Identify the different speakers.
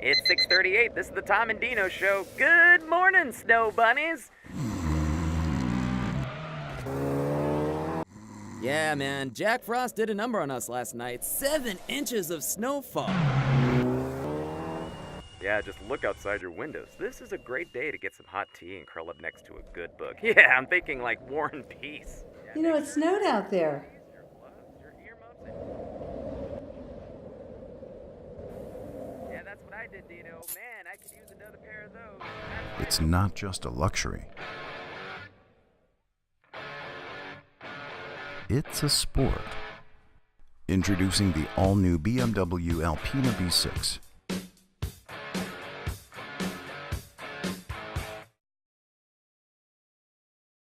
Speaker 1: It's 6:38. This is the Tom and Dino Show. Good morning, snow bunnies.
Speaker 2: Yeah, man, Jack Frost did a number on us last night. 7 inches of snowfall.
Speaker 1: Yeah, just look outside your windows. This is a great day to get some hot tea and curl up next to a good book. Yeah, I'm thinking like War and Peace.
Speaker 3: You know, it snowed out there.
Speaker 1: Yeah, that's what I did, Dino. Man, I could use another pair of those.
Speaker 4: It's not just a luxury. It's a sport. Introducing the all-new BMW Alpina V6.